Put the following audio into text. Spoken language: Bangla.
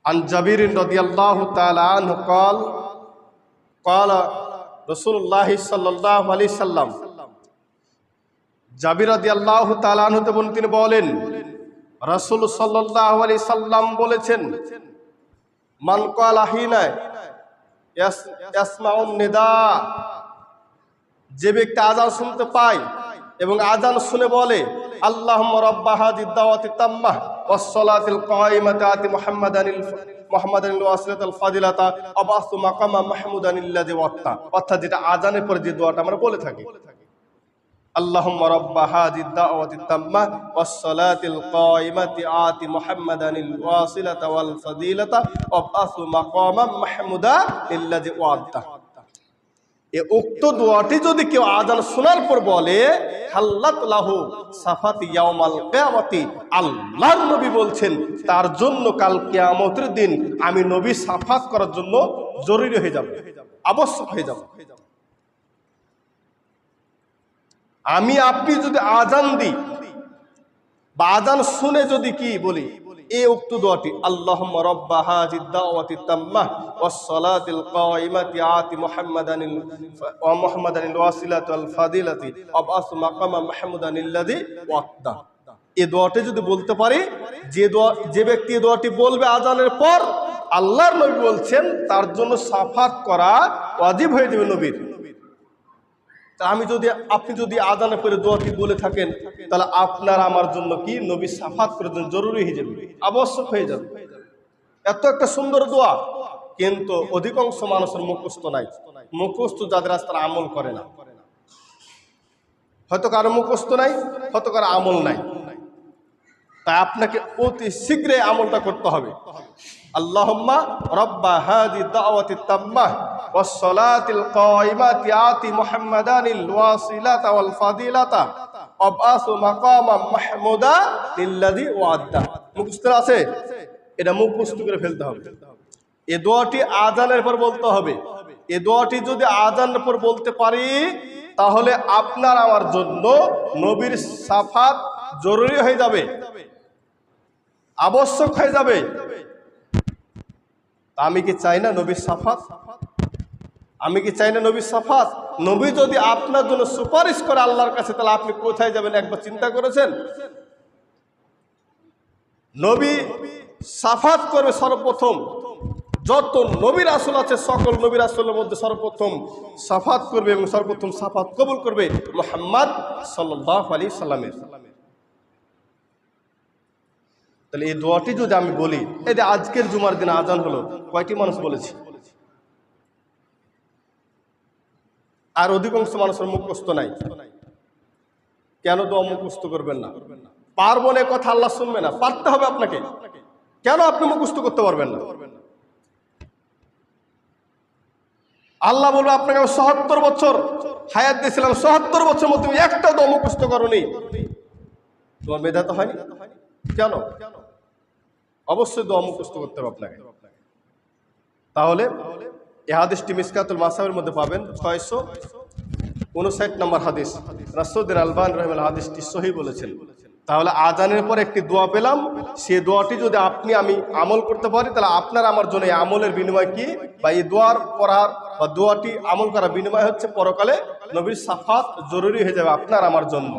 عن جابر رضي الله تعالى عنه قال قال رسول الله صلى الله عليه وسلم জাবির রাদিয়াল্লাহু তাআলা আনহু তিনি বলেন রাসূল সাল্লাল্লাহু আলাইহি সাল্লাম বলেছেন মান ক্বালা হিনা ইয়াসমাউন নিদা, যে ব্যক্তি আযান শুনতে পায় এবং আযান শুনে বলে আল্লাহুম্মা রাব্বা হাযিদ দাওয়াতি তাম্মাহ ওয়াস সালাতিল কায়িমাতি আতি মুহাম্মাদানিল ওয়াসিলাতাল ফাদিলাতা আবাসু মাকামা মাহমুদানিল্লাযী ওয়াত্তা, অর্থাৎ যেটা আযানের পরে যে দোয়াটা আমরা বলে থাকি আল্লাহুম্মা রাব্বা হাযিদ দাওয়াতি তাম্মাহ ওয়াস সালাতিল কায়িমাতি আতি মুহাম্মাদানিল ওয়াসিলাতা ওয়াল ফাদিলাতা আবাসু মাকামা মাহমুদানিল্লাযী ওয়াত্তা। এই উক্ত দোয়াটি যদি কেউ আযান শোনার পর বলে হাল্লাত লাহু সাফাতি ইয়াউমাল কিয়ামতি, আল্লাহর নবী বলছেন তার জন্য কাল কিয়ামতের দিন আমি নবী সাফাত করার জন্য জরুরি হয়ে যাব, আবশ্যক হয়ে যাব। আমি আপনি যদি আযান দিই বা আযান শুনে যদি কি বলি এই উক্ত দোয়াটি আল্লাহুম্মা রাব্বা হাযিদ দাওয়াতি তাম্মাহ ওয়াস সালাতিল কায়িমাতি আতি মুহাম্মাদানিল ওয়াসিলাতি ওয়াল ফাদিলাতি আবাসু মাকামা মাহমুদানিল্লাযী ওয়াত্তা। এই দোয়াটি যদি বলতে পারি, যে ব্যক্তি এই দোয়াটি বলবে আযানের পর, আল্লাহর নবী বলছেন তার জন্য সাফাত করা ওয়াজিব হয়ে যাবে নবীর। আপনি যদি আযানের পরে দোয়াটি বলে থাকেন তাহলে আপনার আমার জন্য কি নবী সাফাত করার জন্য জরুরি হয়ে যাবে, আবশ্যক হয়ে যাবে। এত একটা সুন্দর দোয়া, কিন্তু অধিকাংশ মানুষের মুখস্থ নাই। মুখস্থ যাদের আছে তারা আমল করে না। হয়তো কারো মুখস্থ নাই, হয়তো কারো আমল নাই। তাই আপনাকে অতি শীঘ্রই আমলটা করতে হবে। আল্লাহুম্মা রাব্বা হাযিদ দাওয়াতি তাম্মাহ ওয়াস সালাতিল কায়িমাতি আতি মুহাম্মাদানিল ওয়াসিলাতা ওয়াল ফাদিলাতা আবাসু মাকামা মাহমুদা লিল্লাযী ওয়াদ্দা। মুখস্থ আছে, এটা মুখস্থ করে ফেলতে হবে। এই দোয়াটি আযানের পর বলতে হবে। এই দোয়াটি যদি আযানের পর বলতে পারি তাহলে আপনার আমার জন্য নবীর সাফাত জরুরি হয়ে যাবে, আবশ্যক হয়ে যাবে। আমি কি চাই না নবীর সাফাত? আমি কি চাই না নবীর সাফাত? নবী যদি আপনার জন্য সুপারিশ করে আল্লাহর কাছে, তাহলে আপনি কোথায় যাবেন একবার চিন্তা করেছেন? নবী সাফাত করবে সর্বপ্রথম, যত নবী রাসূল আছে সকল নবী রাসূলের মধ্যে সর্বপ্রথম সাফাত করবে এবং সর্বপ্রথম সাফাত কবুল করবে মুহাম্মদ সাল্লাল্লাহু আলাইহি সাল্লামের। তাহলে এই দোয়াটি যদি আমি বলি, এই যে আজকের জুমার দিন আযান হলো, কয়টি মানুষ বলেছি? আর অধিকাংশ মানুষের মুখস্থ নাই। কেন দোয়া মুখস্থ করবেন না? পারবো না কথা আল্লাহ শুনবে না, পারতে হবে আপনাকে। কেন আপনি মুখস্থ করতে পারবেন না? আল্লাহ বলবে আপনাকে ৭৭ বছর হায়াত দিয়েছিলাম, ৭৭ বছর মধ্যে তুমি একটা দোয়া মুখস্থ করোনি, তোমার মেধা তো হয়নি। কেন? অবশ্যই দোয়া মুখস্থ করতে হবে আপনাকে। তাহলে এই হাদিসটি মিসকাতুল মাসাবির মধ্যে পাবেন ৬৫৯ নম্বর হাদিস। নাসরুদ্দিন আলবানী রাহিমাহুল্লাহ হাদিসটি সহিহ বলেছেন। তাহলে আযানের পর একটি দোয়া পেলাম, সেই দোয়াটি যদি আমি আমল করতে পারি তাহলে আপনার আমার জন্য এই আমলের বিনিময় কি, বা এই দোয়ার পড়ার বা দোয়াটি আমল করার বিনিময় হচ্ছে পরকালে নবীর সাফাত জরুরি হয়ে যাবে আপনার আমার জন্য।